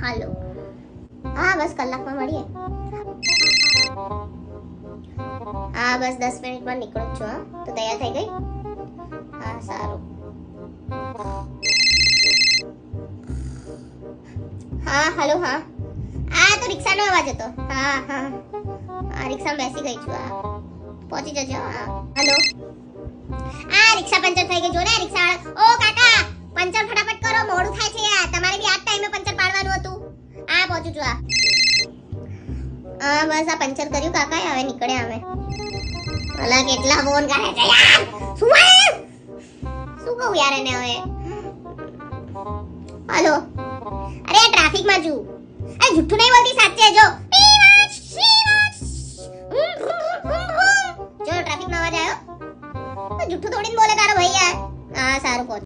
હાલો. હા બસ કલાકમાં મળીએ. હા બસ 10 મિનિટમાં નીકળું છું. હા તો તૈયાર થઈ ગઈ? હા સારું. હા હાલો. હા તો રિક્ષાનો અવાજ હતો. હા રિક્ષામાં બેસી ગઈ છું. હા પહોંચી જજો. હા હાલો. રિક્ષા પંચર થઈ ગઈ. જો ને રિક્ષાવાળા. ઓ કાકા પંચર ફટાફટ કરો, મોડું થાય છે યાર. તમારે બી આ ટાઈમે પંચર પાડવાનું હતું. પહોંચું છું. બસ આ પંચર કર્યું કાકા, હવે નીકળ્યા અમે. અલા કેટલા ફોન કરે છે યાર. શું કહું યાર એને હવે. હાલો. અરે આ ટ્રાફિકમાં છું. અરે જુઠ્ઠું નહીં બોલતી, સાચે જો. જો ટ્રાફિકમાં અવાજ આવ્યો. જુઠ્ઠું થોડી બોલે તારો ભાઈ યાર. સારું પહોંચ.